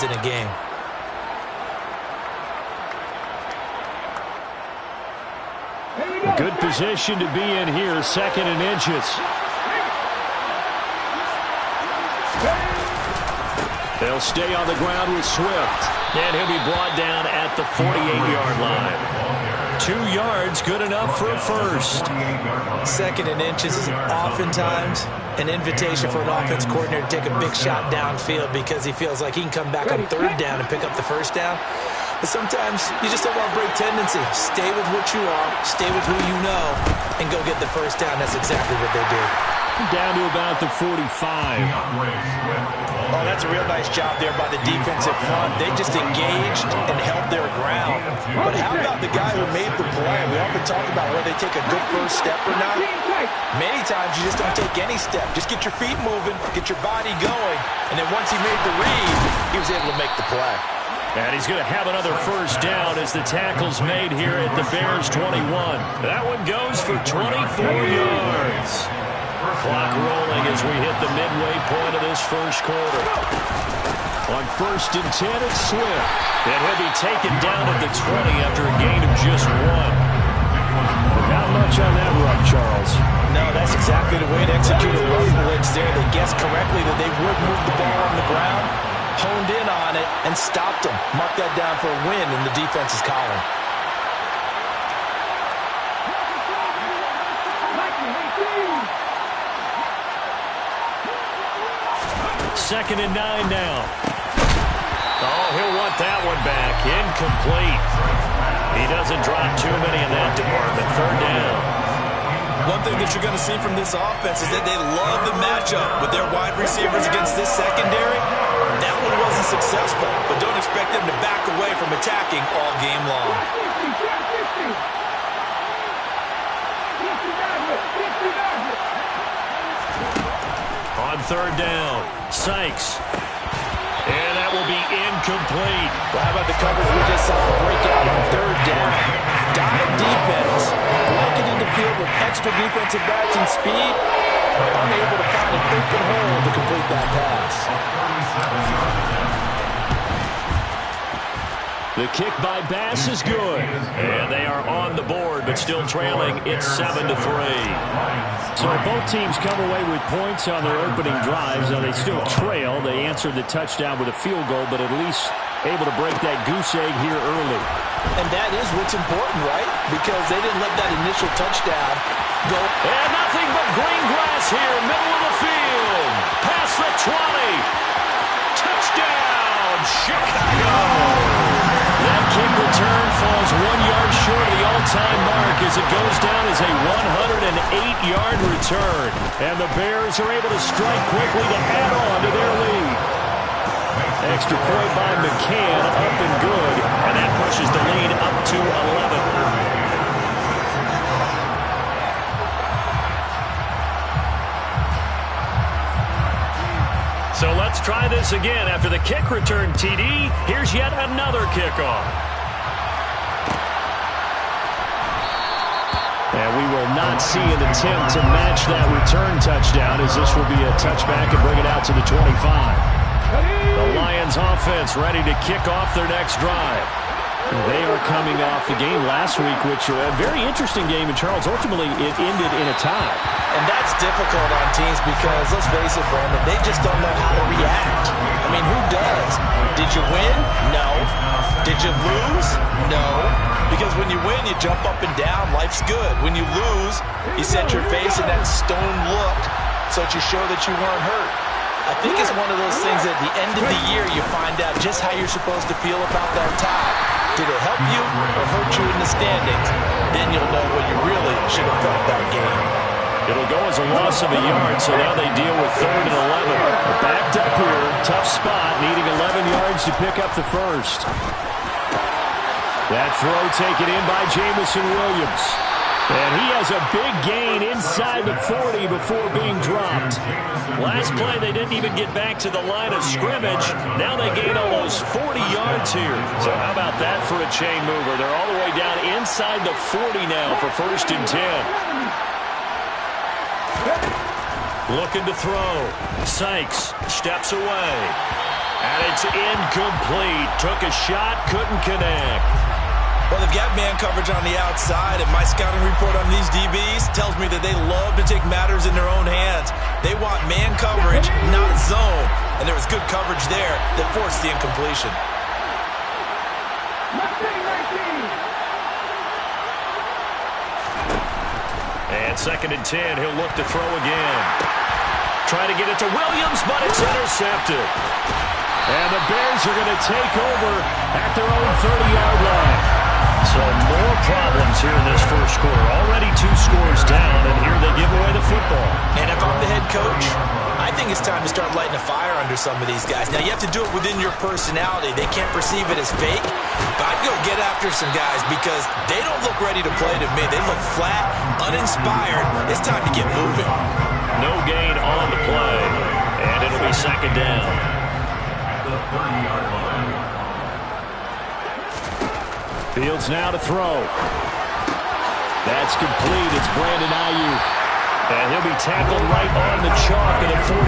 in a game. A good position to be in here, 2nd and inches. They'll stay on the ground with Swift. And he'll be brought down at the 48-yard line. 2 yards, good enough for a first. 2nd and inches is oftentimes an invitation for an offense coordinator to take a big shot downfield because he feels like he can come back on 3rd down and pick up the first down. But sometimes you just don't want to break tendency. Stay with what you are, stay with who you know, and go get the first down. That's exactly what they did. Down to about the 45. Oh, that's a real nice job there by the defensive front. They just engaged and held their ground. But how about the guy who made the play? We often talk about whether they take a good first step or not. Many times you just don't take any step. Just get your feet moving, get your body going. And then once he made the read, he was able to make the play. And he's going to have another first down as the tackle's made here at the Bears 21. That one goes for 24 yards. Clock rolling as we hit the midway point of this first quarter. On 1st and 10, it's Swift. And he'll be taken down at the 20 after a gain of just 1. Not much on that run, Charles. No, that's exactly the way to execute a run blitz there. They guessed correctly that they would move the ball on the ground, honed in on it, and stopped them. Mark that down for a win in the defense's column. Second and 9 now. Oh, he'll want that one back. Incomplete. He doesn't drop too many in that department. 3rd down. One thing that you're going to see from this offense is that they love the matchup with their wide receivers against this secondary. That one wasn't successful, but don't expect them to back away from attacking all game long. On 3rd down, Sykes. And that will be incomplete. Well, how about the coverage we just saw break out on 3rd down? Dive defense, breaking into field with extra defensive backs and speed, unable to find an open hole to complete that pass. The kick by Bass is good. And they are on the board, but still trailing. It's 7-3. So both teams come away with points on their opening drives. Now they still trail. They answered the touchdown with a field goal, but at least able to break that goose egg here early. And that is what's important, right? Because they didn't let that initial touchdown go. And nothing but green grass here, middle of the field. Past the 20. Touchdown, Chicago. That kick return falls 1 yard short of the all-time mark as it goes down as a 108-yard return. And the Bears are able to strike quickly to add on to their lead. Extra point by McCann, up and good. And that pushes the lead up to 11. So let's try this again. After the kick return TD, here's yet another kickoff. And we will not see an attempt to match that return touchdown as this will be a touchback and bring it out to the 25. The Lions offense ready to kick off their next drive. They are coming off the game last week, which was a very interesting game, and Charles, ultimately it ended in a tie. And that's difficult on teams because, let's face it, Brandon, they just don't know how to react. I mean, who does? Did you win? No. Did you lose? No. Because when you win, you jump up and down. Life's good. When you lose, you set your face in that stone look so that you show that you weren't hurt. I think it's one of those things at the end of the year you find out just how you're supposed to feel about that tie. Did it help you or hurt you in the standings? Then you'll know what you really should have felt that game. It'll go as a loss of a yard, so now they deal with 3rd and 11. Backed up here, tough spot, needing 11 yards to pick up the first. That throw taken in by Jamison Williams. And he has a big gain inside the 40 before being dropped. Last play, they didn't even get back to the line of scrimmage. Now they gain almost 40 yards here. So how about that for a chain mover? They're all the way down inside the 40 now for 1st and 10. Looking to throw. Sykes steps away. And it's incomplete. Took a shot, couldn't connect. Well, they've got man coverage on the outside, and my scouting report on these DBs tells me that they love to take matters in their own hands. They want man coverage, not zone. And there was good coverage there that forced the incompletion. And 2nd and 10, he'll look to throw again. Try to get it to Williams, but it's intercepted. And the Bears are going to take over at their own 30-yard line. So more problems here in this first quarter. Already 2 scores down, and here they give away the football. And if I'm the head coach, I think it's time to start lighting a fire under some of these guys. Now, you have to do it within your personality. They can't perceive it as fake. But I'd go get after some guys because they don't look ready to play to me. They look flat, uninspired. It's time to get moving. No gain on the play, and it'll be 2nd down. The 30-yard line. Fields now to throw. That's complete. It's Brandon Ayuk. And he'll be tackled right on the chalk at the 45.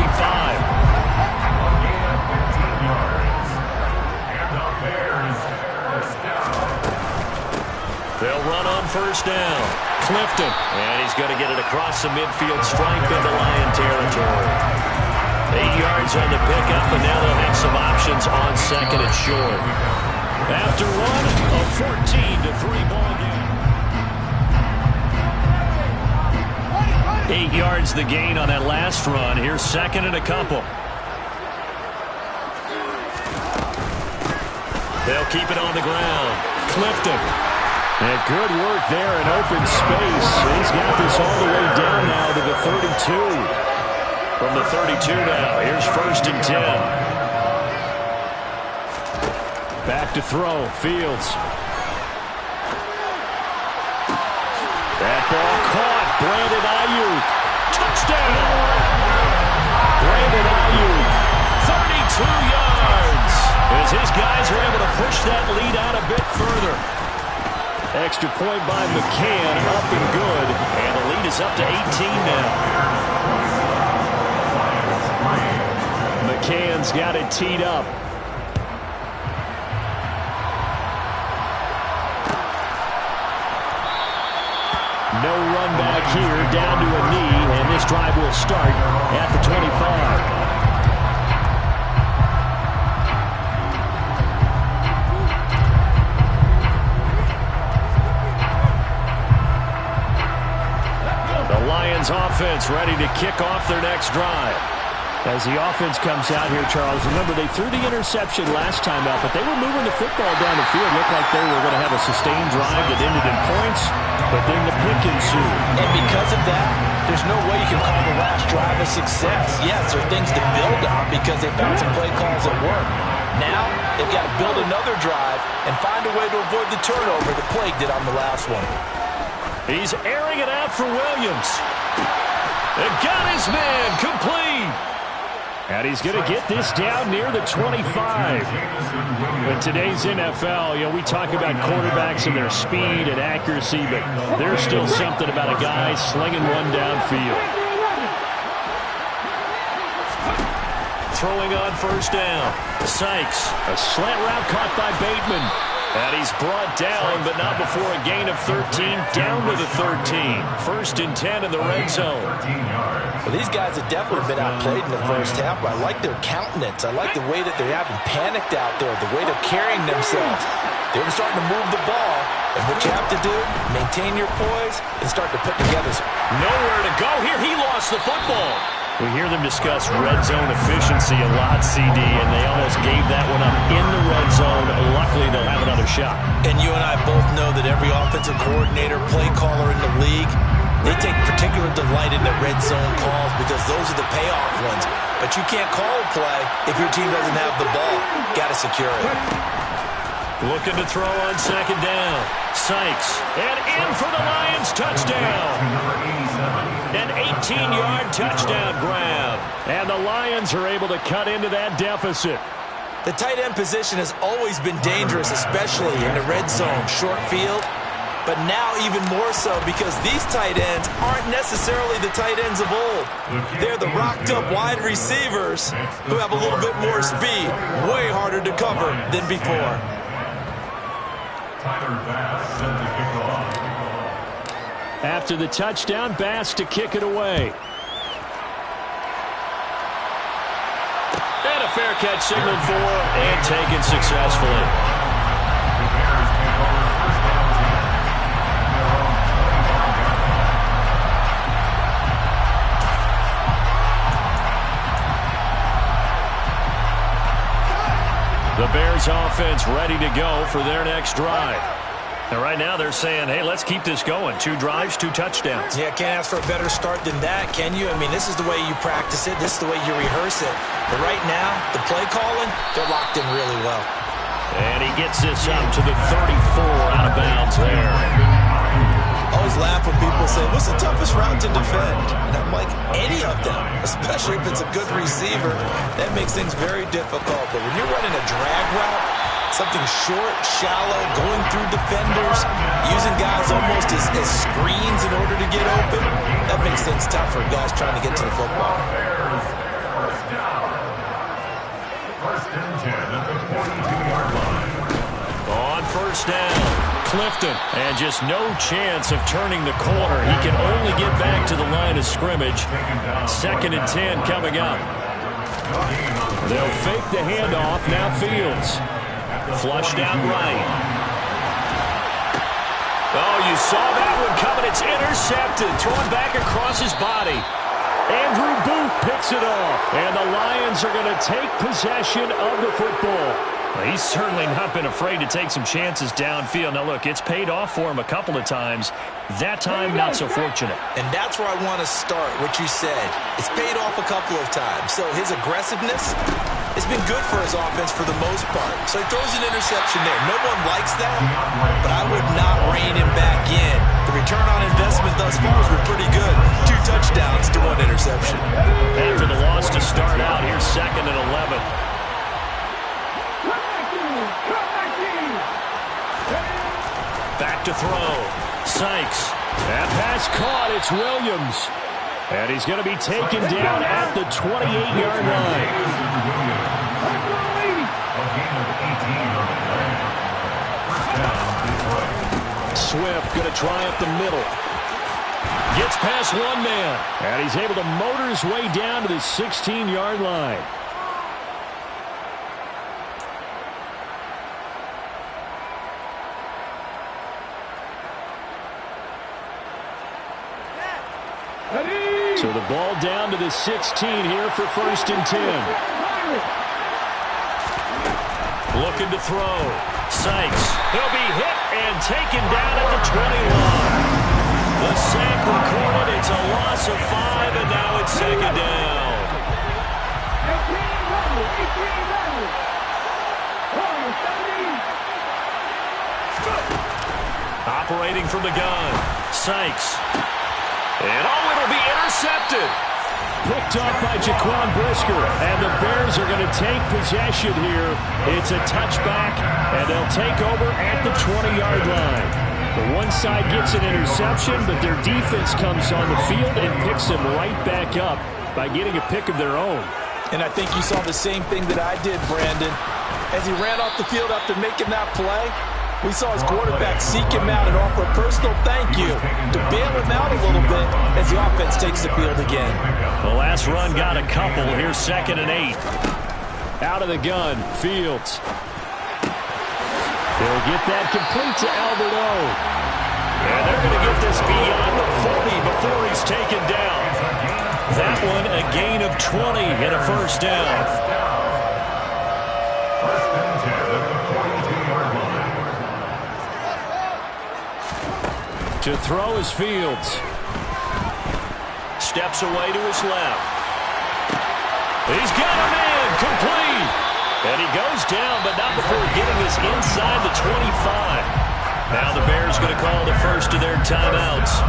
They'll run on 1st down. Clifton. And he's going to get it across the midfield stripe into Lion territory. 8 yards on the pickup, and now they'll have some options on 2nd and short. After one, a 14-3 ball game. 8 yards the gain on that last run. Here's 2nd and a couple. They'll keep it on the ground. Clifton. And good work there in open space. He's got this all the way down now to the 32. From the 32 now, here's 1st and 10. Back to throw, Fields. That ball caught, Brandon Ayuk. Touchdown! Brandon Ayuk, 32 yards. As his guys are able to push that lead out a bit further. Extra point by McCann, up and good. And the lead is up to 18 now. McCann's got it teed up. No run back here, down to a knee, and this drive will start at the 25. The Lions offense ready to kick off their next drive. As the offense comes out here, Charles, remember they threw the interception last time out, but they were moving the football down the field. Looked like they were going to have a sustained drive that ended in points, but then the pick ensued. And because of that, there's no way you can call the last drive a success. Yes, there are things to build on because they found some play calls that work. Now, they've got to build another drive and find a way to avoid the turnover that plagued it on the last one. He's airing it out for Williams. And got his man complete. And he's going to get this down near the 25. In today's NFL, we talk about quarterbacks and their speed and accuracy, but there's still something about a guy slinging one downfield. Throwing on 1st down. Sykes. A slant route caught by Bateman. And he's brought down, but not before a gain of 13, down to the 13. 1st and 10 in the red zone. Well, these guys have definitely been outplayed in the first half, but I like their countenance. I like the way that they haven't panicked out there, the way they're carrying themselves. They're starting to move the ball, and what you have to do, maintain your poise and start to put together. Nowhere to go here. He lost the football. We hear them discuss red zone efficiency a lot, CD, and they almost gave that one up in the red zone. Luckily, they'll have another shot. And you and I both know that every offensive coordinator, play caller in the league, they take particular delight in the red zone calls because those are the payoff ones. But you can't call a play if your team doesn't have the ball. Got to secure it. Looking to throw on 2nd down. Sykes. And in for the Lions touchdown. An 18-yard touchdown grab. And the Lions are able to cut into that deficit. The tight end position has always been dangerous, especially in the red zone, short field. but now even more so because these tight ends aren't necessarily the tight ends of old. They're the rocked-up wide receivers who have a little bit more speed, way harder to cover than before. After the touchdown, Bass to kick it away. And a fair catch signaled for and taken successfully. The Bears offense ready to go for their next drive. And right now they're saying, hey, let's keep this going. 2 drives, 2 touchdowns. Yeah, can't ask for a better start than that, can you? I mean, this is the way you practice it. This is the way you rehearse it. But right now, the play calling, they're locked in really well. And he gets this up to the 34 out of bounds there. I always laugh when people say, what's the toughest route to defend? And I'm like, any of them, especially if it's a good receiver. That makes things very difficult. But when you're running a drag route, something short, shallow, going through defenders, using guys almost as screens in order to get open, that makes things tough for guys trying to get to the football. First and 10 at the 42-yard line. On first down, Clifton, and just no chance of turning the corner. He can only get back to the line of scrimmage. 2nd and 10 coming up. They'll fake the handoff, now Fields. Flushed out right. Oh, you saw that one coming. It's intercepted. Thrown back across his body. Andrew Booth picks it off. And the Lions are going to take possession of the football. Well, he's certainly not been afraid to take some chances downfield. Now, look, it's paid off for him a couple of times. That time, not so fortunate. And that's where I want to start, what you said. It's paid off a couple of times. So his aggressiveness has been good for his offense for the most part. So he throws an interception there. No one likes that, but I would not rein him back in. The return on investment thus far has been pretty good. 2 touchdowns to 1 interception. After the loss to start out, here's 2nd and 11. Back to throw. Sykes. That pass caught. It's Williams. And he's going to be taken down at the 28-yard line. Swift going to try up the middle. Gets past one man. And he's able to motor his way down to the 16-yard line. So the ball down to the 16 here for 1st and 10. Looking to throw. Sykes. He'll be hit and taken down at the 20 line. The sack recorded. It's a loss of 5, and now it's 2nd down. Operating from the gun. Sykes. And it'll be intercepted. Picked off by Jaquan Brisker. And the Bears are going to take possession here. It's a touchback, and they'll take over at the 20-yard line. The one side gets an interception, but their defense comes on the field and picks them right back up by getting a pick of their own. And I think you saw the same thing that I did, Brandon. As he ran off the field after making that play, we saw his quarterback seek him out and offer a personal thank you to bail him out a little bit as the offense takes the field again. The last run got a couple. Here's 2nd and 8. Out of the gun, Fields. He'll get that complete to Albert O. And they're going to get this beyond the 40 before he's taken down. That one a gain of 20 and a 1st down. First and 10 at the 42-yard line. To throw is Fields. Steps away to his left. He's got a man complete. And he goes down, but not before getting this inside the 25. Now the Bears going to call the first of their timeouts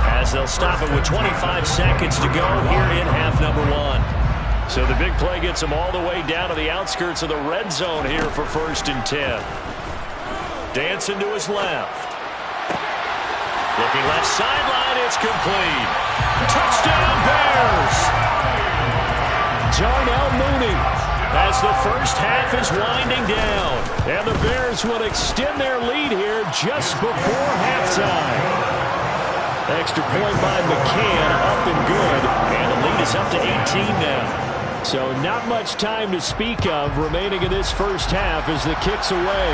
as they'll stop it with 25 seconds to go here in half number 1. So the big play gets them all the way down to the outskirts of the red zone here for 1st and 10. Dancing to his left. Looking left sideline, it's complete. Touchdown Bears! Darnell Mooney as the first half is winding down. And the Bears will extend their lead here just before halftime. Extra point by McCann, up and good. And the lead is up to 18 now. So not much time to speak of remaining in this first half as the kick's away.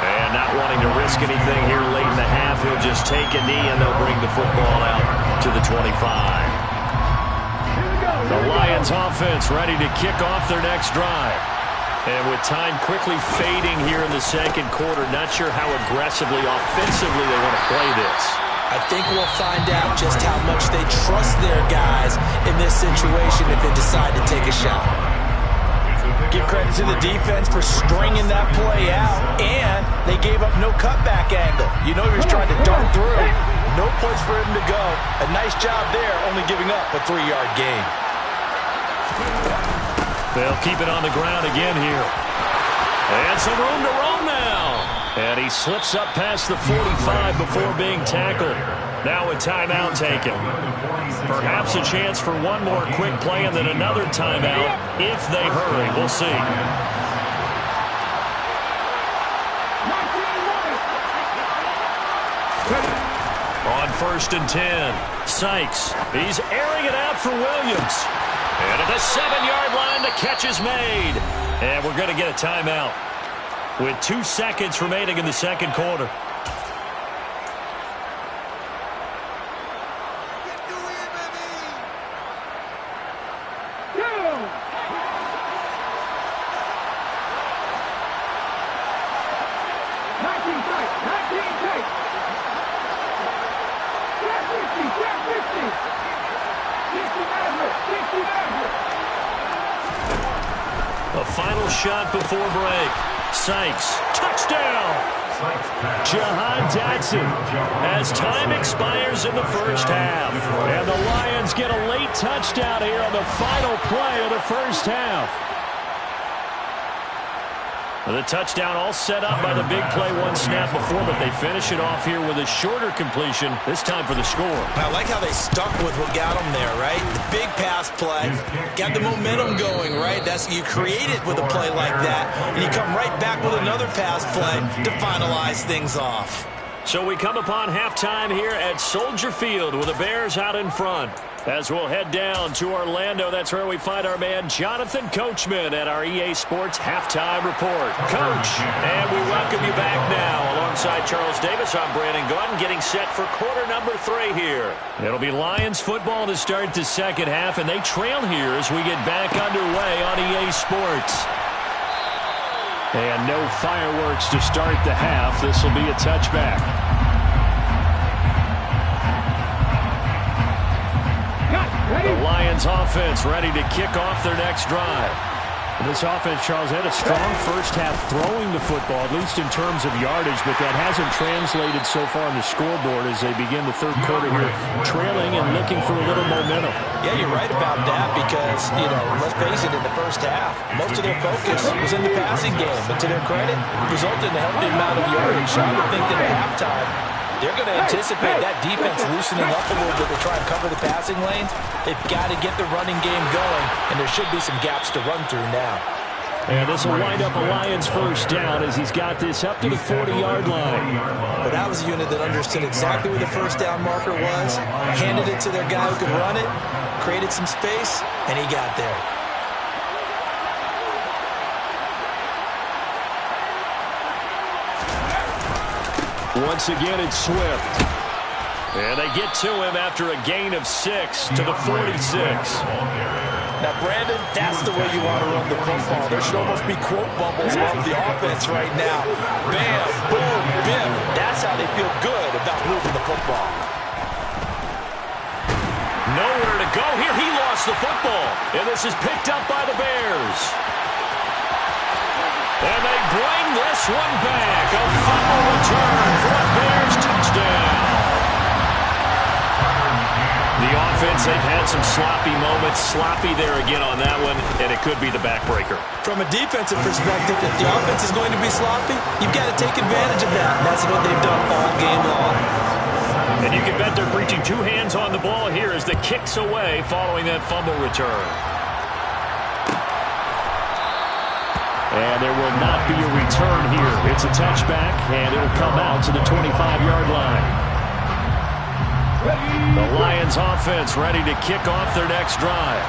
And not wanting to risk anything here late in the half, he'll just take a knee and they'll bring the football out to the 25. The Lions offense ready to kick off their next drive. And with time quickly fading here in the second quarter, not sure how aggressively, offensively they want to play this. I think we'll find out just how much they trust their guys in this situation if they decide to take a shot. Give credit to the defense for stringing that play out, and they gave up no cutback angle. You know he was trying to dart through. No place for him to go. A nice job there, only giving up a 3-yard gain. They'll keep it on the ground again here. And some room to roam now. And he slips up past the 45 before being tackled. Now a timeout taken. Perhaps a chance for one more quick play and then another timeout if they hurry. We'll see. On 1st and 10, Sykes. He's airing it out for Williams. And at the 7-yard line, the catch is made. And we're going to get a timeout with 2 seconds remaining in the second quarter. A final shot before break. Sykes, touchdown! Jahan Dotson as time expires in the first half. And the Lions get a late touchdown here on the final play of the first half. The touchdown all set up by the big play one snap before, but they finish it off here with a shorter completion, this time for the score. I like how they stuck with what got them there, right? The big pass play, got the momentum going, right? That's you create it with a play like that, and you come right back with another pass play to finalize things off. So we come upon halftime here at Soldier Field with the Bears out in front. As we'll head down to Orlando, that's where we find our man Jonathan Coachman at our EA Sports Halftime Report. Coach, and we welcome you back now. Alongside Charles Davis, I'm Brandon Gordon, getting set for quarter number 3 here. It'll be Lions football to start the second half, and they trail here as we get back underway on EA Sports. And no fireworks to start the half. This will be a touchback. The Lions offense ready to kick off their next drive. This offense, Charles, had a strong first half throwing the football, at least in terms of yardage, but that hasn't translated so far on the scoreboard as they begin the third quarter here, trailing and looking for a little momentum. Yeah, you're right about that because, you know, let's face it, in the first half, most of their focus was in the passing game. But to their credit, it resulted in a healthy amount of yardage. So I would think that at halftime, they're going to anticipate that defense loosening up a little bit to try and cover the passing lanes. They've got to get the running game going, and there should be some gaps to run through now. And this will wind up a Lions first down as he's got this up to the 40-yard line. But that was a unit that understood exactly where the first down marker was, handed it to their guy who could run it, created some space, and he got there. Once again, it's Swift. And they get to him after a gain of 6 to the 46. Now, Brandon, that's the way you want to run the football. There should almost be quote bubbles off the offense right now. Bam, boom, bim. That's how they feel good about moving the football. Nowhere to go here. He lost the football. And this is picked up by the Bears. And they bring this one back. A fumble return for a Bears touchdown. The offense, they've had some sloppy moments. Sloppy there again on that one, and it could be the backbreaker. From a defensive perspective, if the offense is going to be sloppy, you've got to take advantage of that. And that's what they've done all game long. And you can bet they're preaching two hands on the ball here as the kick's away following that fumble return. And there will not be a return here. It's a touchback, and it'll come out to the 25-yard line. The Lions offense ready to kick off their next drive.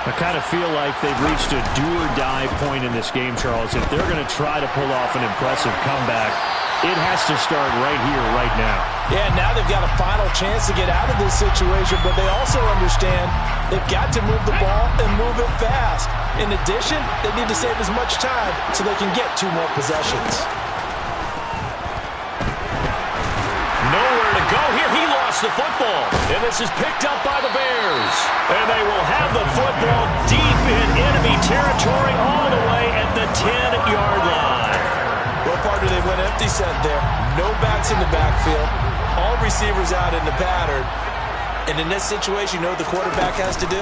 I kind of feel like they've reached a do-or-die point in this game, Charles. If they're going to try to pull off an impressive comeback, it has to start right here, right now. Yeah, now they've got a final chance to get out of this situation, but they also understand they've got to move the ball and move it fast. In addition, they need to save as much time so they can get 2 more possessions. Nowhere to go here. He lost the football, and this is picked up by the Bears. And they will have the football deep in enemy territory all the way at the 10-yard line. Well, partner, they went empty set there. No backs in the backfield. All receivers out in the pattern. And in this situation, you know what the quarterback has to do?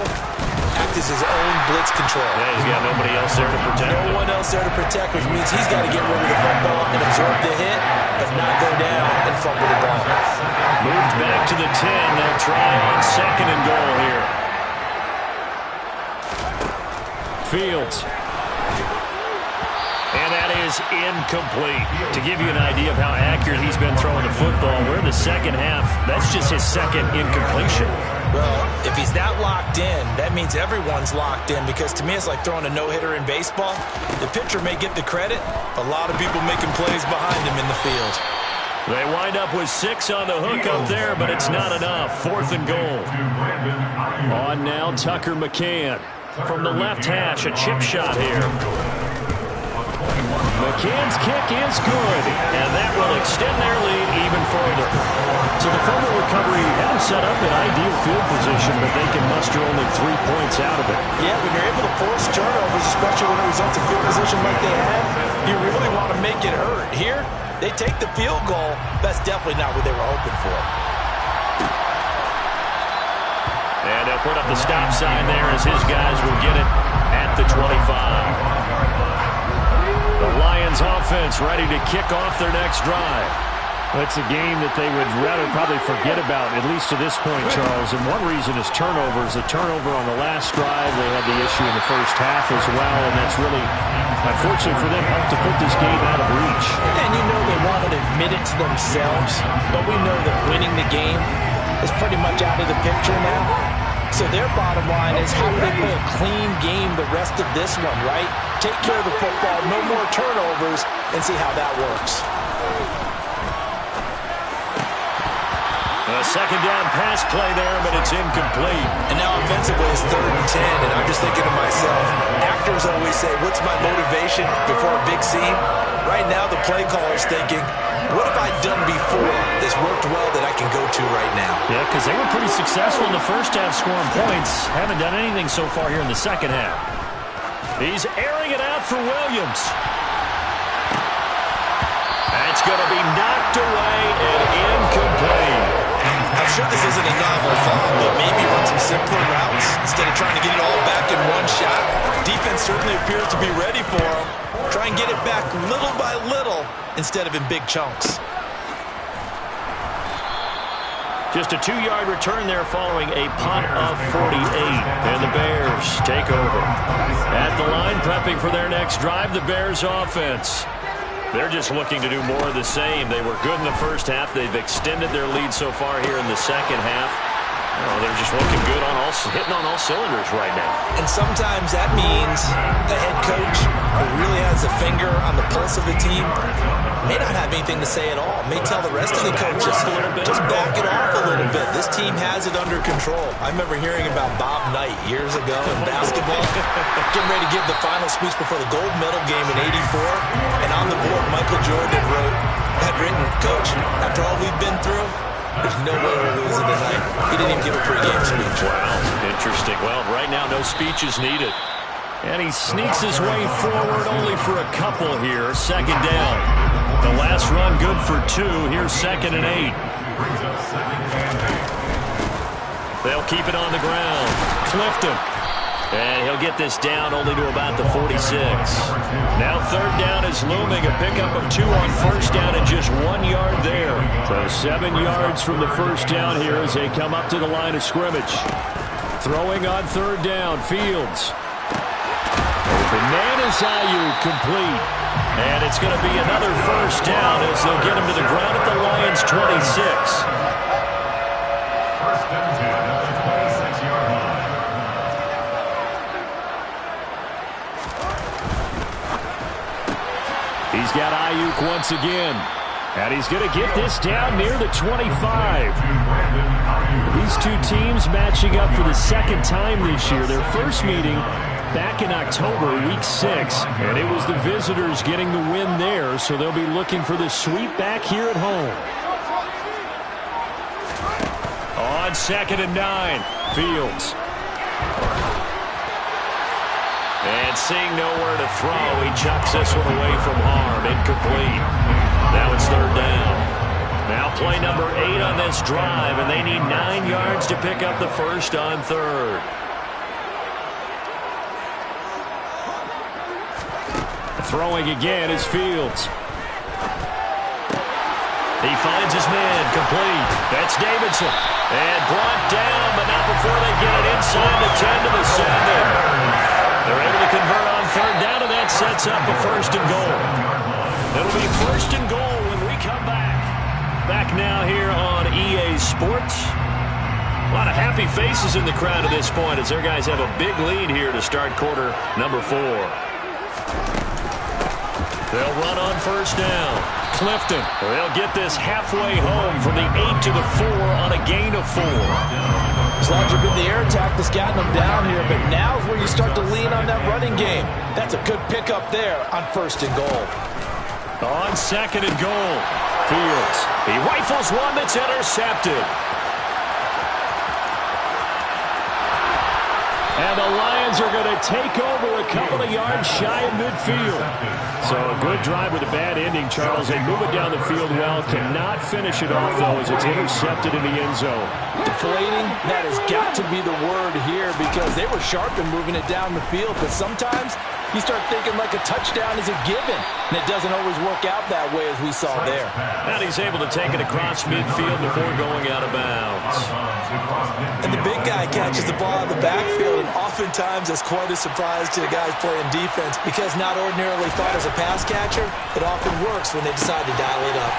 Act as his own blitz control. Yeah, he's got nobody else there to protect him. No one else there to protect, which means he's got to get rid of the football and absorb the hit, but not go down and fumble the ball. Moved back to the 10. They'll try on 2nd and goal here. Fields. And that is incomplete. To give you an idea of how accurate he's been throwing the football, we're in the second half. That's just his second incompletion. Well, if he's that locked in, that means everyone's locked in, because to me it's like throwing a no-hitter in baseball. The pitcher may get the credit, a lot of people making plays behind him in the field. They wind up with 6 on the hook up there, but it's not enough. 4th and goal. On now, Tucker McCann. From the left hash, a chip shot here. McCann's kick is good, and that will extend their lead even further. So the fumble recovery had them set up in ideal field position, but they can muster only 3 points out of it. Yeah, when you're able to force turnovers, especially when it results in field position like they have, you really want to make it hurt. Here, they take the field goal. That's definitely not what they were hoping for. And they'll put up the stop sign there as his guys will get it at the 25. The Lions offense ready to kick off their next drive. It's a game that they would rather probably forget about, at least to this point, Charles. And one reason is turnovers. A turnover on the last drive. They had the issue in the first half as well, and that's really, unfortunately for them, helped to put this game out of reach. And you know they want to admit it to themselves, but we know that winning the game is pretty much out of the picture now. So their bottom line is, how do they play a clean game the rest of this one, right? Take care of the football, no more turnovers, and see how that works. A second down pass play there, but it's incomplete. And now offensively it's 3rd and 10, and I'm just thinking to myself, actors always say, what's my motivation before a big scene? Right now the play caller's thinking, what have I done before that's worked well that I can go to right now? Yeah, because they were pretty successful in the first half scoring points. Haven't done anything so far here in the second half. He's airing it out for Williams. That's going to be knocked away and incomplete. I'm sure this isn't a novel thought, but maybe run some simpler routes instead of trying to get it all back in one shot. Defense certainly appears to be ready for him. Try and get it back little by little instead of in big chunks. Just a 2-yard return there following a punt of 48. And the Bears take over. At the line, prepping for their next drive, the Bears offense. They're just looking to do more of the same. They were good in the first half. They've extended their lead so far here in the second half. Oh, they're just looking good hitting on all cylinders right now. And sometimes that means the head coach, who really has a finger on the pulse of the team, may not have anything to say at all. May tell the rest of the coaches, just back it off a little bit. This team has it under control. I remember hearing about Bob Knight years ago in basketball, getting ready to give the final speech before the gold medal game in '84. And on the board, Michael Jordan had written, Coach, after all we've been through, there's no way we're losing tonight. He didn't even give a pregame speech. Wow, interesting. Well, right now, no speech is needed. And he sneaks his way forward only for a couple here. Second down. The last run good for 2. Here's 2nd and 8. They'll keep it on the ground. Clifton. And he'll get this down only to about the 46. Now third down is looming. A pickup of 2 on first down and just 1 yard there. So 7 yards from the first down here as they come up to the line of scrimmage. Throwing on third down, Fields. Open man is Ayuk, complete. And it's going to be another first down as they'll get him to the ground at the Lions' 26. First and 10 at the 26-yard line. He's got Ayuk once again. And he's going to get this down near the 25. These two teams matching up for the second time this year. Their first meeting back in October, week 6. And it was the visitors getting the win there, so they'll be looking for the sweep back here at home. On 2nd and 9, Fields. And seeing nowhere to throw, he chucks this one away from harm. Incomplete. Now it's third down. Now play number 8 on this drive, and they need 9 yards to pick up the first on third. Throwing again is Fields. He finds his man, complete. That's Davidson. And brought down, but not before they get it inside the 10 to the 7. They're able to convert on third down, and that sets up a first and goal. It'll be first and goal when we come back. Back now here on EA Sports. A lot of happy faces in the crowd at this point as their guys have a big lead here to start quarter number 4. They'll run on first down. Clifton. They'll get this halfway home from the 8 to the 4 on a gain of 4. It's largely been the air attack that's gotten them down here, but now is where you start to lean on that running game. That's a good pickup there on first and goal. On 2nd and goal, Fields. He rifles one that's intercepted. And the Lions are going to take over a couple of yards shy of midfield. So a good drive with a bad ending, Charles. They move it down the field well. Cannot finish it off, though, as it's intercepted in the end zone. Deflating, that has got to be the word here because they were sharp in moving it down the field. But sometimes you start thinking like a touchdown is a given, and it doesn't always work out that way as we saw there. And he's able to take it across midfield before going out of bounds. And the big guy catches the ball out of the backfield, and oftentimes that's quite a surprise to the guys playing defense because not ordinarily thought as a pass catcher, it often works when they decide to dial it up.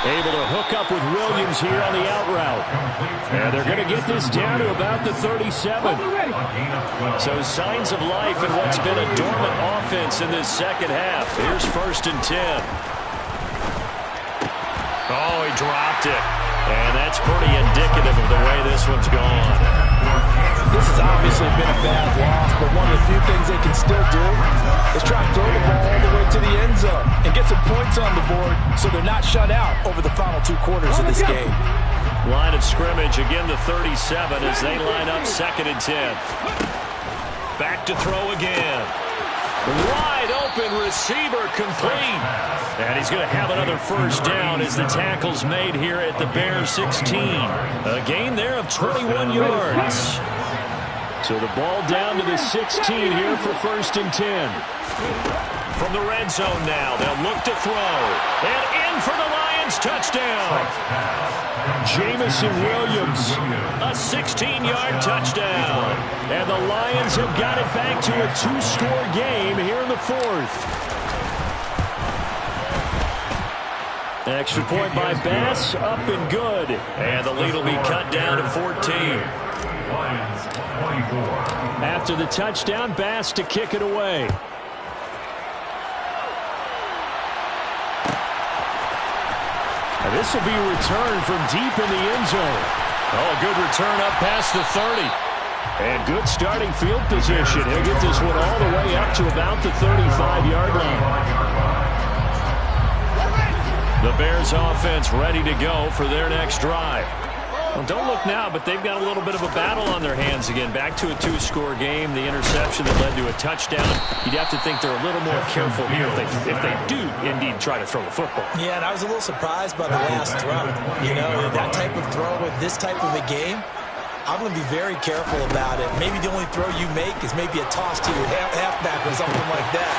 Able to hook up with Williams here on the out route. And they're going to get this down to about the 37. So signs of life in what's been a dormant offense in this second half. Here's first and 10. Oh, he dropped it. And that's pretty indicative of the way this one's gone. This has obviously been a bad loss, but one of the few things they can still do is try to throw the ball all the way to the end zone and get some points on the board so they're not shut out over the final 2 quarters of this game. Line of scrimmage, again the 37 as they line up 2nd and 10. Back to throw again. Wide open receiver, complete. And he's going to have another first down as the tackle's made here at the Bears 16. A gain there of 21 yards. So the ball down to the 16 here for first and 10. From the red zone now, they'll look to throw. And in for the Lions, touchdown. Jamison Williams, a 16-yard touchdown. And the Lions have got it back to a 2-score game here in the 4th. Extra point by Bass, up and good. And the lead will be cut down to 14. After the touchdown, Bass to kick it away. And this will be a return from deep in the end zone. Oh, good return up past the 30. And good starting field position. He'll get this one all the way up to about the 35-yard line. The Bears offense ready to go for their next drive. Well, don't look now, but they've got a little bit of a battle on their hands again. Back to a 2-score game. The interception that led to a touchdown. You'd have to think they're a little more careful here if they do indeed try to throw the football. Yeah, and I was a little surprised by the last throw. You know, that type of throw with this type of a game, I'm going to be very careful about it. Maybe the only throw you make is maybe a toss to your halfback or something like that.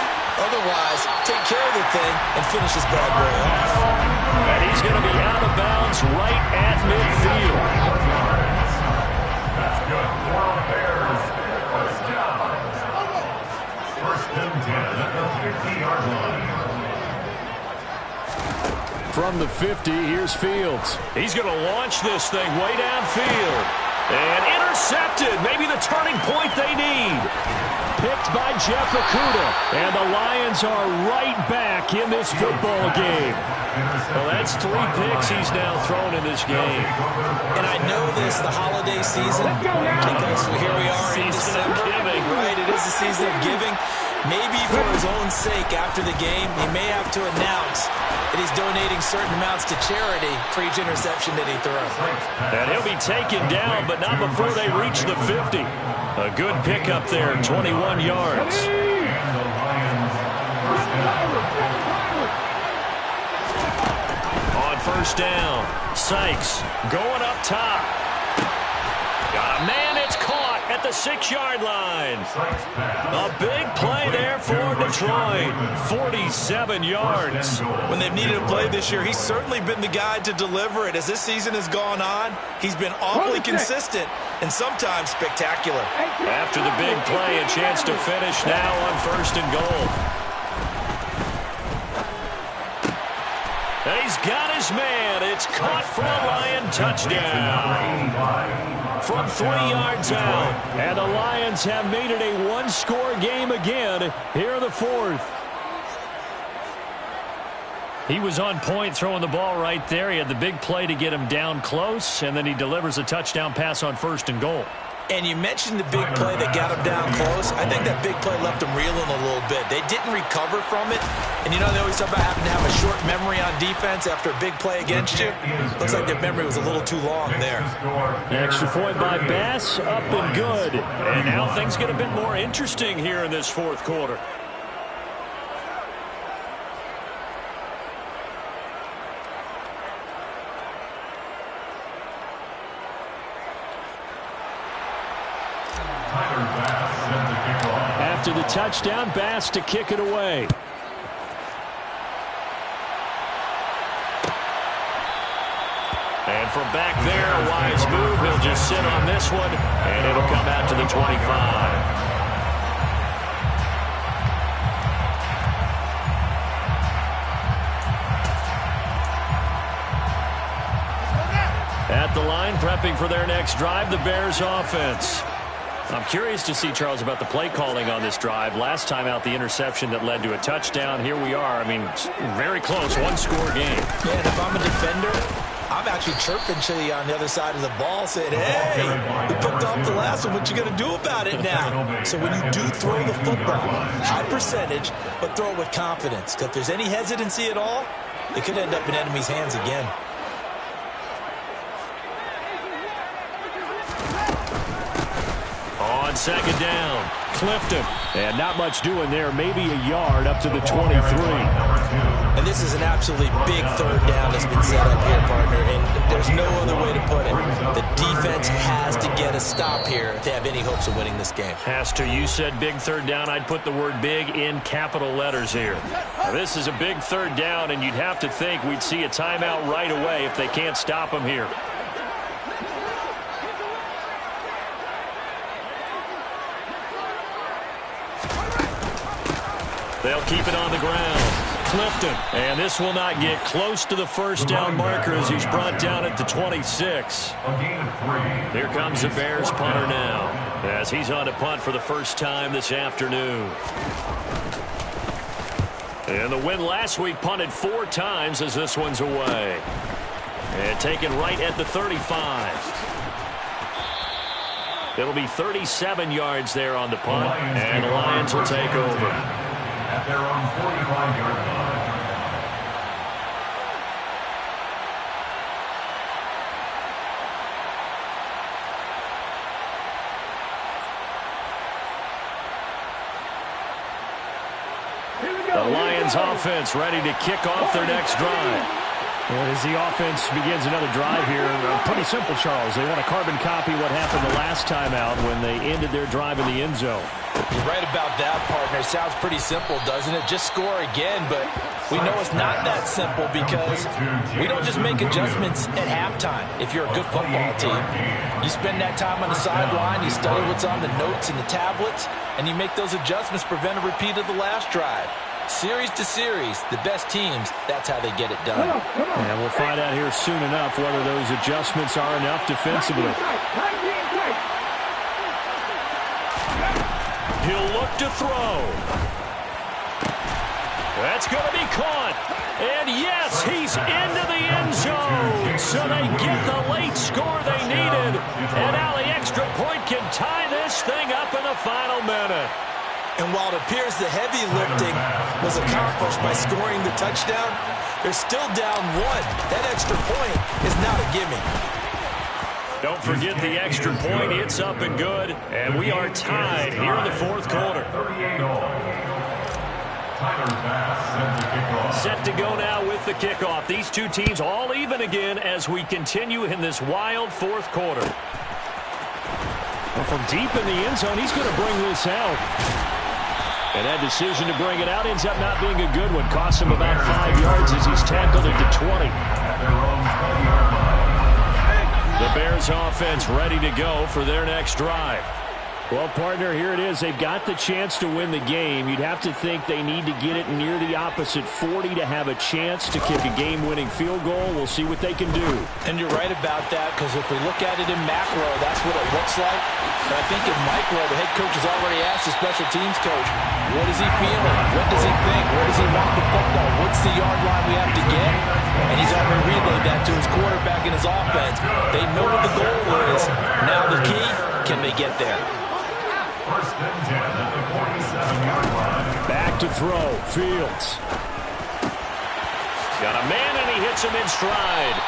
Otherwise, take care of the thing and finish this bad boy off. And he's going to be out of bounds right at midfield. That's good. For the Bears, first down. First and 10 at the 50-yard line. From the 50, here's Fields. He's going to launch this thing way downfield. And intercepted. Maybe the turning point they need. Picked by Jeff Okudah. And the Lions are right back in this football game. Well, that's 3 picks he's now thrown in this game. And I know this, the holiday season, because here we are in December. Giving. Right, it is the season of giving. Maybe for his own sake after the game, he may have to announce that he's donating certain amounts to charity for each interception that he throws. And he'll be taken down, but not before they reach the 50. A good pickup there, 21 yards. On first down, Sykes going up top. Got a man, it's caught at the 6-yard line. A big play there for Detroit. 47 yards. When they've needed a play this year, he's certainly been the guy to deliver it. As this season has gone on, he's been awfully consistent and sometimes spectacular. After the big play, a chance to finish now on first and goal. And he's got his man. It's caught for a Lion touchdown. From 3 yards out. And the Lions have made it a one-score game again here in the 4th. He was on point throwing the ball right there. He had the big play to get him down close, and then he delivers a touchdown pass on first and goal. And you mentioned the big play that got him down close. I think that big play left him reeling a little bit. They didn't recover from it. And you know, they always talk about having to have a short memory on defense after a big play against you. Looks like their memory was a little too long there. An extra point by Bass, up and good. And now things get a bit more interesting here in this 4th quarter. After the touchdown, Bass to kick it away. And from back there, a wise move. He'll just sit on this one, and it'll come out to the 25. At the line, prepping for their next drive, the Bears offense. I'm curious to see, Charles, about the play calling on this drive. Last time out, the interception that led to a touchdown. Here we are. I mean, very close, one-score game. Yeah, and if I'm a defender, I'm actually chirping to you on the other side of the ball, saying, hey, we picked off the last one. What you going to do about it now? So when you do throw the football, high percentage, but throw it with confidence. Because if there's any hesitancy at all, it could end up in enemy's hands again. On second down, Clifton. And not much doing there, maybe a yard up to the 23. And this is an absolutely big 3rd down that's been set up here, partner, and there's no other way to put it. The defense has to get a stop here if they have any hopes of winning this game. Pastor, you said big 3rd down. I'd put the word big in capital letters here. Now, this is a big 3rd down, and you'd have to think we'd see a timeout right away if they can't stop them here. They'll keep it on the ground. Clifton. And this will not get close to the first down marker as he's brought down at the 26. Here comes the Bears punter now as he's on to punt for the first time this afternoon. And the win last week punted 4 times as this one's away. And taken right at the 35. It'll be 37 yards there on the punt, and the Lions will take over. At their own 45-yard line. The Lions offense ready to kick off their next drive. And as the offense begins another drive here, pretty simple, Charles. They want to carbon copy what happened the last time out when they ended their drive in the end zone. You're right about that, partner. Sounds pretty simple, doesn't it? Just score again, but we know it's not that simple because we don't just make adjustments at halftime. If you're a good football team, you spend that time on the sideline, you study what's on the notes and the tablets, and you make those adjustments, prevent a repeat of the last drive. Series to series, the best teams, that's how they get it done. And we'll find out here soon enough whether those adjustments are enough defensively. He'll look to throw. That's going to be caught. And yes, he's into the end zone. So they get the late score they needed. And now the extra point can tie this thing up in the final minute. And while it appears the heavy lifting was accomplished by scoring the touchdown, they're still down one. That extra point is not a gimme. Don't forget the extra point. It's up and good. And we are tied here in the fourth quarter. Set to go now with the kickoff. These two teams all even again as we continue in this wild fourth quarter. Well, from deep in the end zone, he's going to bring this out. And that decision to bring it out ends up not being a good one. Costs him about 5 yards as he's tackled at the 20. The Bears offense ready to go for their next drive. Well, partner, here it is. They've got the chance to win the game. You'd have to think they need to get it near the opposite 40 to have a chance to kick a game-winning field goal. We'll see what they can do. And you're right about that, because if we look at it in macro, that's what it looks like. But I think in micro, the head coach has already asked the special teams coach, what is he feeling? What does he think? Where does he want the football? What's the yard line we have to get? And he's already relayed that to his quarterback and his offense. They know what the goal is. Now the key, can they get there? First and 10 at the 47-yard line. Back to throw. Fields. Got a man, and he hits him in stride.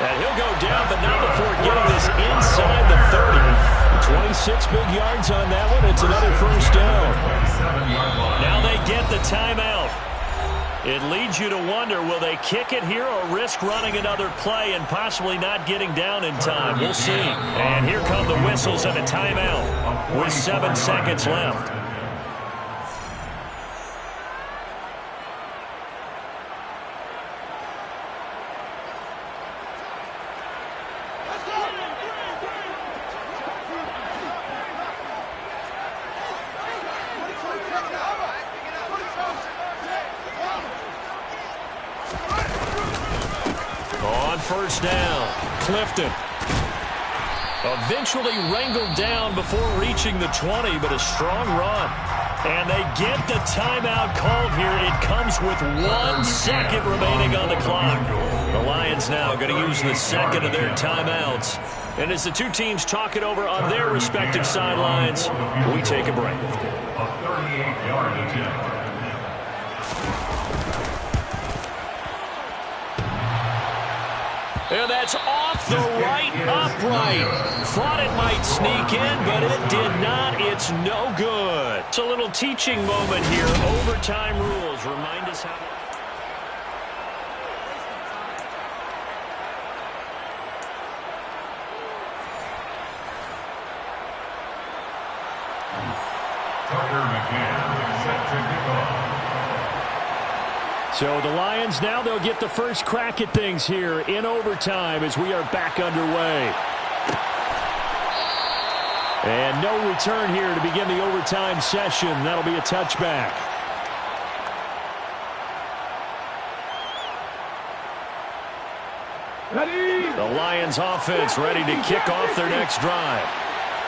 And he'll go down, but not before getting this inside the 30. 26 big yards on that one. It's another first down. Now they get the timeout. It leads you to wonder, will they kick it here or risk running another play and possibly not getting down in time? We'll see. And here come the whistles and a timeout with 7 seconds left. First down, Clifton. Eventually wrangled down before reaching the 20, but a strong run. And they get the timeout called here. It comes with 1 second remaining on the clock. The Lions now going to use the second of their timeouts. And as the two teams talk it over on their respective sidelines, we take a break. A 38-yard attempt. And that's off the right upright. Thought it might sneak in, but it did not. It's no good. It's a little teaching moment here. Overtime rules. Remind us how. Tucker McCann set to kick off. So the Lions now, they'll get the first crack at things here in overtime as we are back underway. And no return here to begin the overtime session. That'll be a touchback. Ready. The Lions offense ready to kick off their next drive.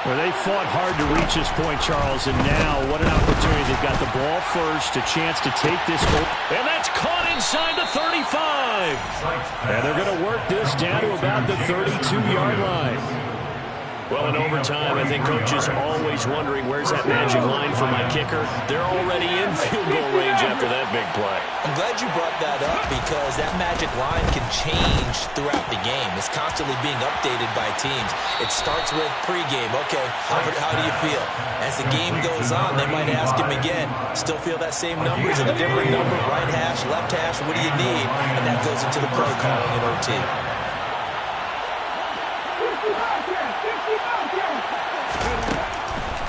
Well, they fought hard to reach this point, Charles, and now what an opportunity. They've got the ball first, a chance to take this. And that's caught inside the 35. And they're going to work this down to about the 32-yard line. Well, in overtime, I think Coach is always wondering, where's that magic line for my kicker? They're already in field goal range after that big play. play. I'm glad you brought that up because that magic line can change throughout the game. It's constantly being updated by teams. It starts with pregame. Okay, how do you feel? As the game goes on, they might ask him again, still feel that same number? Is it a different number? Right hash, left hash, what do you need? And that goes into the play calling in OT.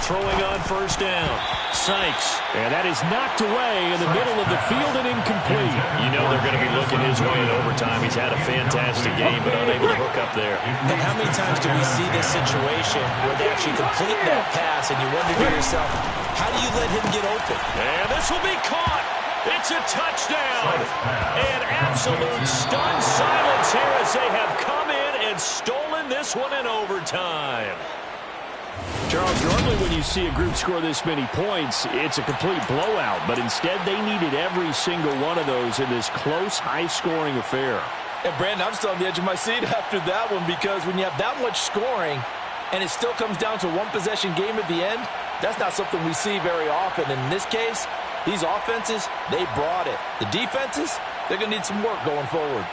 Throwing on first down. Sykes. And that is knocked away in the middle of the field and incomplete. You know they're going to be looking his way in overtime. He's had a fantastic game, but unable to hook up there. And how many times do we see this situation where they actually complete that pass and you wonder to yourself, how do you let him get open? And this will be caught. It's a touchdown. And absolute stunned silence here as they have come in and stolen this one in overtime. Charles, normally when you see a group score this many points, it's a complete blowout. But instead, they needed every single one of those in this close, high-scoring affair. And, Brandon, I'm still on the edge of my seat after that one because when you have that much scoring and it still comes down to one-possession game at the end, that's not something we see very often. And in this case, these offenses, they brought it. The defenses, they're going to need some work going forward.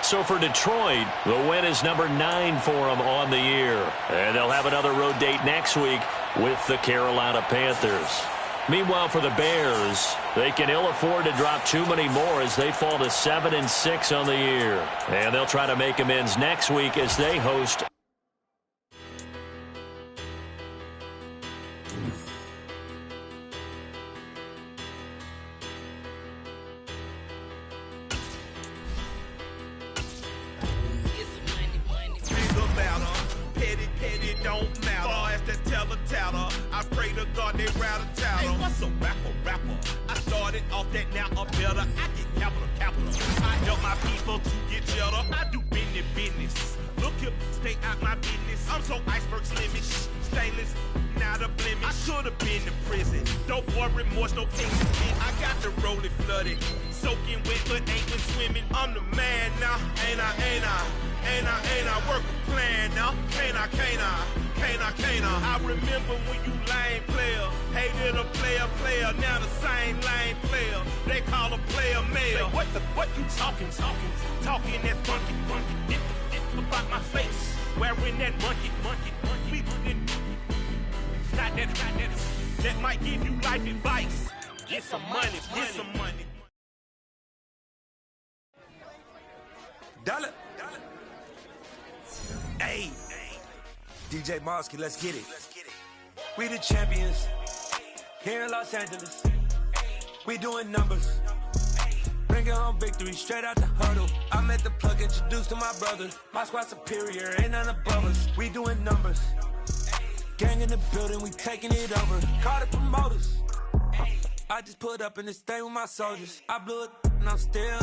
So for Detroit, the win is number 9 for them on the year. And they'll have another road date next week with the Carolina Panthers. Meanwhile, for the Bears, they can ill afford to drop too many more as they fall to 7-6 on the year. And they'll try to make amends next week as they host I pray to God they rattle tattle. Hey, what's a rapper? I started off that, now I'm better. I get capital. I help my people to get cheddar. I do business. Look here, stay out my business. I'm so iceberg slimish, stainless, not a blemish. I should have been in prison. Don't worry, remorse, no pain. I got the rolling flooded, soaking wet, but ain't been swimming. I'm the man now, ain't I? Work a plan now, can't I? I remember when you lame player, hated a player, now the same lame player. They call a player mayor. Say, what you talking that funky, get about my face, wearing that monkey. Not that might give you life advice. Get some money. Dollar. Hey, DJ Mosky, let's get it. We the champions here in Los Angeles. We doing numbers. Bringing home victory straight out the huddle. I'm at the plug, introduced to my brother. My squad superior, ain't none above us. We doing numbers. Gang in the building, we taking it over. Call the promoters. I just put up in this thing with my soldiers. I blew it and I'm still.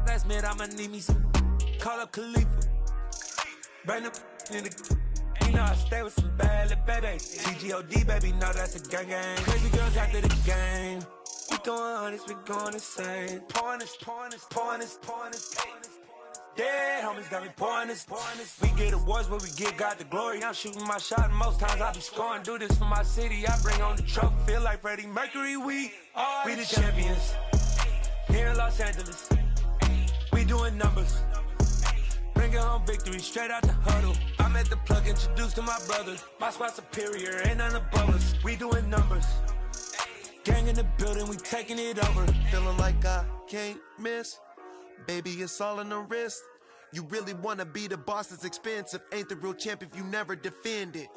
Last minute, I'ma need me some. Call up Khalifa. Bring up in the. You know I stay with some bad little baby. TGOD, baby, know that's a gang. Crazy girls after the game. We going honest, we going insane. Pouring this. Dead homies got me pouring this. We get awards, but we give God the glory. I'm shooting my shot, and most times I be scoring. Do this for my city, I bring on the trophy. Feel like Freddie Mercury, we the champions. Here in Los Angeles, we doing numbers. Bringing home victory straight out the huddle. I'm at the plug, introduced to my brother. My squad superior, ain't none above us. We doing numbers. Gang in the building, we taking it over. Feeling like I can't miss. Baby, it's all in the wrist. You really wanna be the boss, it's expensive. Ain't the real champ if you never defend it.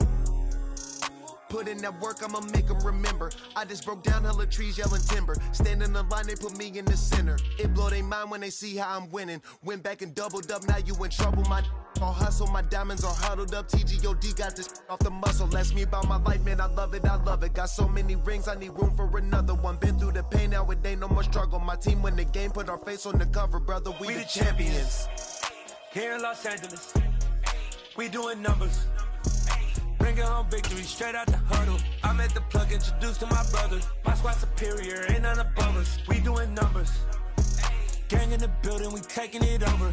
Put in that work, I'ma make them remember. I just broke down hella trees, yelling timber. Stand in the line, they put me in the center. It blow they mind when they see how I'm winning. Went back and doubled up, now you in trouble. My all hustle, my diamonds are huddled up. TGOD got this off the muscle. Ask me about my life, man, I love it. Got so many rings, I need room for another one. Been through the pain, now it ain't no more struggle. My team win the game, put our face on the cover, brother. We the champions. Here in Los Angeles, we doing numbers. Bringing home victory straight out the huddle. I'm at the plug, introduced to my brother. My squad superior, ain't none above us. We doing numbers. Gang in the building, we taking it over.